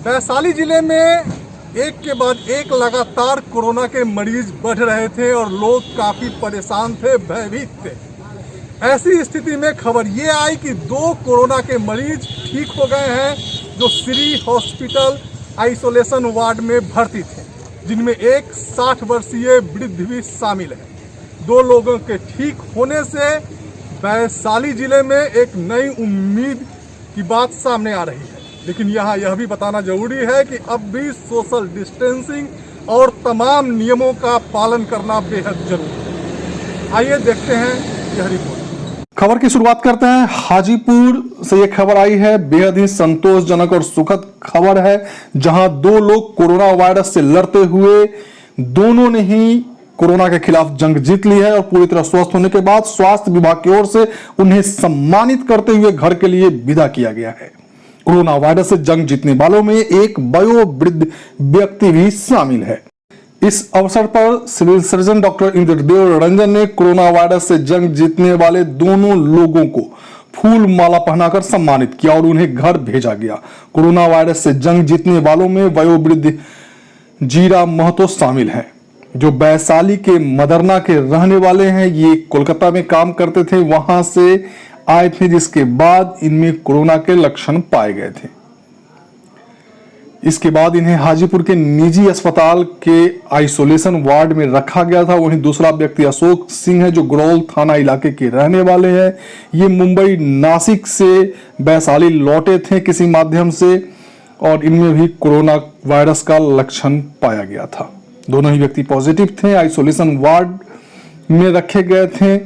वैशाली जिले में एक के बाद एक लगातार कोरोना के मरीज बढ़ रहे थे और लोग काफ़ी परेशान थे, भयभीत थे। ऐसी स्थिति में खबर ये आई कि 2 कोरोना के मरीज ठीक हो गए हैं जो श्री हॉस्पिटल आइसोलेशन वार्ड में भर्ती थे, जिनमें एक 60 वर्षीय वृद्ध भी शामिल है। 2 लोगों के ठीक होने से वैशाली जिले में एक नई उम्मीद की बात सामने आ रही है। लेकिन यहाँ यह भी बताना जरूरी है कि अब भी सोशल डिस्टेंसिंग और तमाम नियमों का पालन करना बेहद जरूरी है। आइए देखते हैं यह रिपोर्ट। खबर की शुरुआत करते हैं। हाजीपुर से यह खबर आई है, बेहद ही संतोषजनक और सुखद खबर है, जहां 2 लोग कोरोना वायरस से लड़ते हुए दोनों ने ही कोरोना के खिलाफ जंग जीत ली है और पूरी तरह स्वस्थ होने के बाद स्वास्थ्य विभाग की ओर से उन्हें सम्मानित करते हुए घर के लिए विदा किया गया है। कोरोना वायरस से जंग जीतने वालों में एक वयोवृद्ध व्यक्ति भी शामिल है। इस अवसर पर civil surgeon doctor Indradev Ranjan ने कोरोना वायरस से जंग जीतने वाले दोनों लोगों को फूल माला पहनाकर सम्मानित किया और उन्हें घर भेजा गया। कोरोना वायरस से जंग जीतने वालों में वयोवृद्ध जीरा महतो शामिल है, जो वैशाली के मदरना के रहने वाले हैं। ये कोलकाता में काम करते थे, वहां से आए थे, जिसके बाद इनमें कोरोना के लक्षण पाए गए थे। इसके बाद इन्हें हाजीपुर के निजी अस्पताल के आइसोलेशन वार्ड में रखा गया था। वहीं दूसरा व्यक्ति अशोक सिंह है, जो ग्रोल थाना इलाके के रहने वाले हैं। ये मुंबई नासिक से वैशाली लौटे थे किसी माध्यम से और इनमें भी कोरोना वायरस का लक्षण पाया गया था। दोनों ही व्यक्ति पॉजिटिव थे, आइसोलेशन वार्ड में रखे गए थे,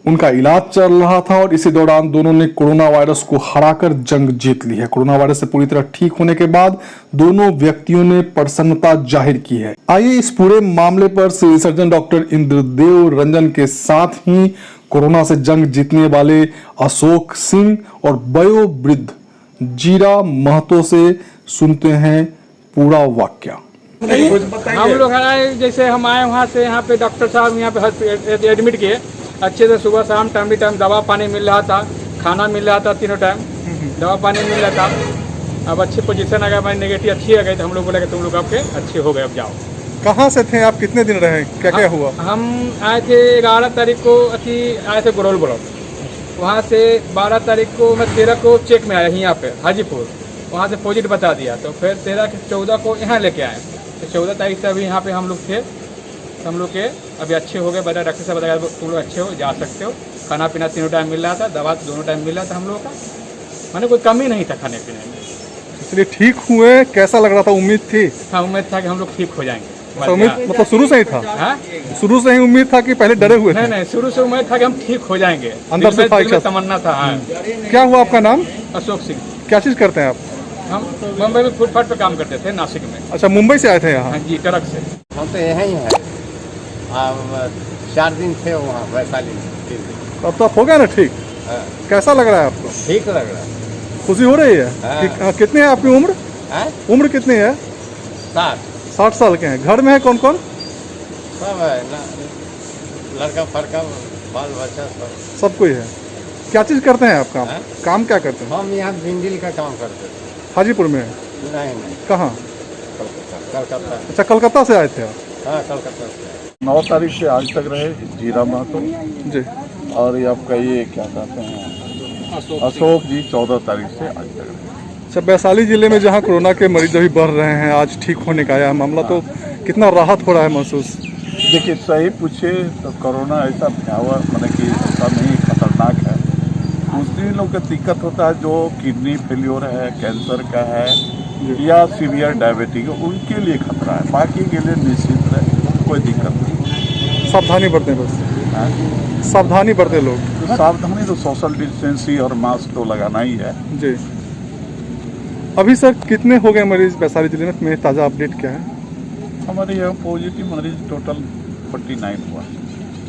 उनका इलाज चल रहा था और इसी दौरान दोनों ने कोरोना वायरस को हराकर जंग जीत ली है। कोरोना वायरस से पूरी तरह ठीक होने के बाद दोनों व्यक्तियों ने प्रसन्नता जाहिर की है। आइए इस पूरे मामले पर civil surgeon doctor Indradev Ranjan के साथ ही कोरोना से जंग जीतने वाले अशोक सिंह और वयोवृद्ध जीरा महतो से सुनते हैं पूरा वाक्य। हम लोग आए, जैसे हम आए वहाँ से, यहाँ पे डॉक्टर साहब यहाँ पे एडमिट किए। अच्छे से सुबह शाम टाइम भी टाइम दवा पानी मिल रहा था, खाना मिल रहा था, तीनों टाइम दवा पानी मिल रहा था। अब अच्छी पोजीशन आ गया, हमारी नेगेटिव अच्छी आ गई तो हम लोग बोले कि तुम लोग आपके अच्छे हो गए, अब जाओ। कहाँ से थे आप, कितने दिन रहे, क्या क्या हुआ? हम आए थे 11 तारीख को आए थे गोरोल ब्लॉक। वहाँ से 12 तारीख को मैं 13 को चेक में आया यहाँ पे हाजीपुर, वहाँ से पॉजिटिव बता दिया। तो फिर 14 को यहाँ लेके आए। तो 14 तारीख से अभी यहाँ पे हम लोग थे। हम लोग के अभी अच्छे हो गए, बता डॉक्टर साहब बताया तुम लोग अच्छे हो, जा सकते हो। खाना पीना तीनों टाइम मिल रहा था, दवा दोनों टाइम मिल रहा था हम लोगों का, मैंने कोई कमी नहीं था खाने पीने में। इसलिए ठीक हुए, कैसा लग रहा था? उम्मीद थी? हाँ, उम्मीद था कि हम लोग ठीक हो जाएंगे। उम्मीद मतलब शुरू से ही था? हाँ, शुरू से ही उम्मीद था कि पहले डरे हुए थे? नहीं, शुरू से उम्मीद था कि हम ठीक हो जाएंगे, अंदर से तमन्ना था। हाँ। क्या हुआ? आपका नाम? अशोक सिंह। क्या चीज करते हैं आप? हम मुंबई में फुटपाथ पे काम करते थे, नासिक में। अच्छा, मुंबई से आए थे यहाँ? हाँ जी, ट्रक से। हम तो यहीं है, 4 दिन थे वहाँ वैशाली में। अब तो आप हो गया ना ठीक? हाँ। कैसा लग रहा है आपको? ठीक लग रहा है। खुशी हो रही है? हाँ। कितने है आपकी उम्र? उम्र कितनी है? 60 साल के हैं। घर में है कौन कौन? सब है ना, लड़का फड़का बाल बच्चा सब कोई है। क्या चीज करते हैं आप? काम क्या करते हैं? हम यहाँ बिंदिल का काम करते थे। हाजीपुर में? नहीं, कहाँ? कलकत्ता। अच्छा, कलकत्ता से आए थे आप? हाँ, कलकत्ता से। 9 तारीख से आज तक रहे जीरा महतो जी, और ये आपका ये क्या कहते हैं अशोक जी 14 तारीख से आज तक रहे। अच्छा, वैशाली जिले में जहाँ कोरोना के मरीज अभी बढ़ रहे हैं, आज ठीक होने का आया मामला, तो कितना राहत हो रहा है महसूस? देखिए, सही पूछे तो कोरोना ऐसा भयावह मतलब कि ऐसा नहीं खतरनाक है। दूसरी लोग का दिक्कत होता है जो किडनी फेल्योर है, कैंसर का है या सीवियर डायबिटीज, उनके लिए खतरा है। बाकी के लिए निश्चित है, कोई दिक्कत नहीं। सावधानी बरतें बस। हाँ? सावधानी बरते लोग। तो सावधानी तो सोशल डिस्टेंसिंग और मास्क तो लगाना ही है जी। अभी सर कितने हो गए मरीज वैशाली जिले में? मेरे ताज़ा अपडेट क्या है? हमारे यहाँ पॉजिटिव मरीज टोटल 49 हुआ।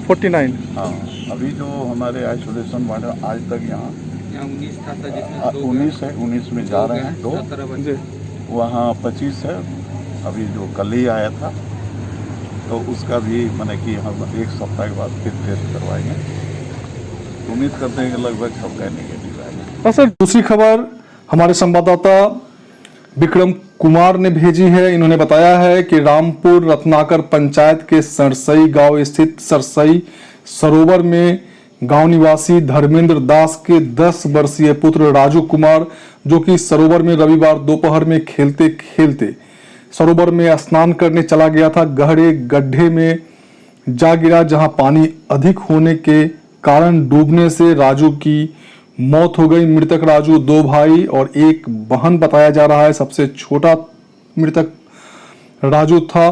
49? हाँ, अभी जो हमारे आइसोलेशन वार्ड आज तक यहाँ 19 था, 19 है, 19 में जा रहे हैं 2 जी। वहाँ 25 है, अभी जो कल ही आया था, तो उसका भी माने कि हम 1 सप्ताह के बाद फिर टेस्ट करवाएंगे। उम्मीद करते हैं कि लगभग सबका नेगेटिव आएगा। सर, दूसरी खबर हमारे संवाददाता विक्रम कुमार ने भेजी है। इन्होंने बताया है कि रामपुर रत्नाकर पंचायत के सरसई गांव स्थित सरसई सरोवर में गांव निवासी धर्मेंद्र दास के 10 वर्षीय पुत्र राजू कुमार, जो कि सरोवर में रविवार दोपहर में खेलते खेलते सरोवर में स्नान करने चला गया था, गहरे गड्ढे में जा गिरा, जहां पानी अधिक होने के कारण डूबने से राजू की मौत हो गई। मृतक राजू 2 भाई और 1 बहन बताया जा रहा है। सबसे छोटा मृतक राजू था,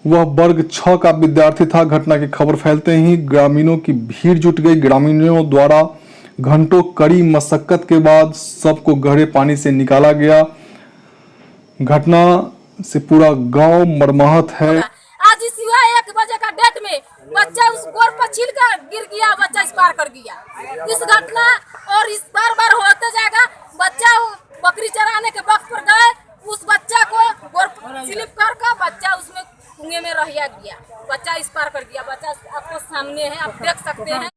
वह वर्ग 6 का विद्यार्थी था। घटना की खबर फैलते ही ग्रामीणों की भीड़ जुट गई। ग्रामीणों द्वारा घंटों कड़ी मशक्कत के बाद सबको गहरे पानी से निकाला गया। घटना से पूरा गांव मर्माहत है। आज इस 1 बजे का डेट में बच्चा उस गोर पर छिल कर गिर गया, बच्चा इस पार कर गया। इस घटना और इस बार होते जाएगा। बच्चा बकरी चराने के वक्त पर गए, उस बच्चा को गोर स्लिप कर बच्चा उसमें कुएं में रह गया, बच्चा इस पार कर गया। बच्चा आपको सामने है, आप देख सकते हैं।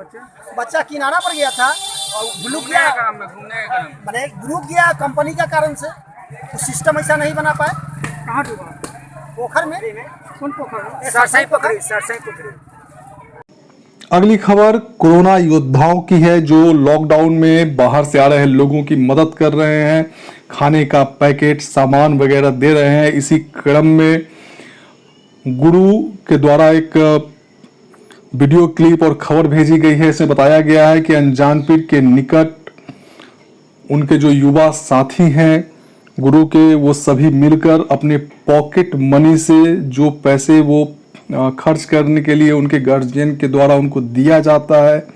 बच्चा किनारा पर गया था और डूब गया कंपनी का कारण से। तो सिस्टम ऐसा नहीं बना पाए। कहाँ डूबा? पोखर में। कौन पोखर? सरसई पोखर। अगली खबर कोरोना योद्धाओं की है, जो लॉकडाउन में बाहर से आ रहे लोगों की मदद कर रहे हैं, खाने का पैकेट सामान वगैरह दे रहे हैं। इसी क्रम में गुरु के द्वारा एक वीडियो क्लिप और खबर भेजी गई है। इसमें बताया गया है कि अनजानपीर के निकट उनके जो युवा साथी हैं गुरु के, वो सभी मिलकर अपने पॉकेट मनी से जो पैसे वो खर्च करने के लिए उनके गार्जियन के द्वारा उनको दिया जाता है,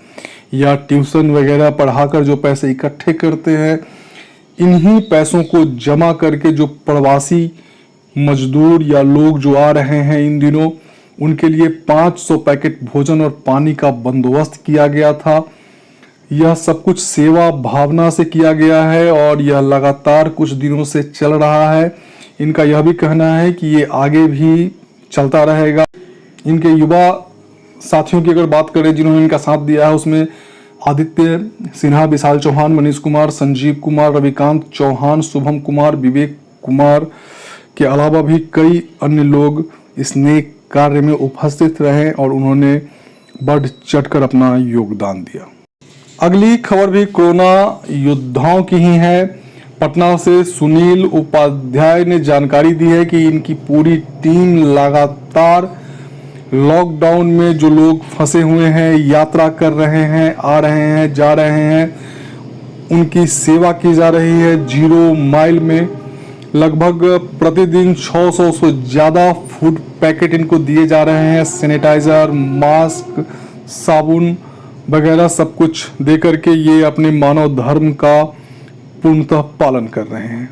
या ट्यूशन वगैरह पढ़ाकर जो पैसे इकट्ठे करते हैं, इन्हीं पैसों को जमा करके जो प्रवासी मजदूर या लोग जो आ रहे हैं इन दिनों, उनके लिए 500 पैकेट भोजन और पानी का बंदोबस्त किया गया था। यह सब कुछ सेवा भावना से किया गया है और यह लगातार कुछ दिनों से चल रहा है। इनका यह भी कहना है कि ये आगे भी चलता रहेगा। इनके युवा साथियों की अगर बात करें जिन्होंने इनका साथ दिया है, उसमें आदित्य सिन्हा, विशाल चौहान, मनीष कुमार, संजीव कुमार, रविकांत चौहान, शुभम कुमार, विवेक कुमार के अलावा भी कई अन्य लोग इस नेक कार्य में उपस्थित रहे और उन्होंने बढ़ चढ़कर अपना योगदान दिया। अगली खबर भी कोरोना योद्धाओं की ही है। पटना से सुनील उपाध्याय ने जानकारी दी है कि इनकी पूरी टीम लगातार लॉकडाउन में जो लोग फंसे हुए हैं, यात्रा कर रहे हैं, आ रहे हैं, जा रहे हैं, उनकी सेवा की जा रही है। 0 माइल में लगभग प्रतिदिन 600 से ज़्यादा फूड पैकेट इनको दिए जा रहे हैं। सैनिटाइजर, मास्क, साबुन वगैरह सब कुछ दे करके ये अपने मानव धर्म का पूर्णतः पालन कर रहे हैं।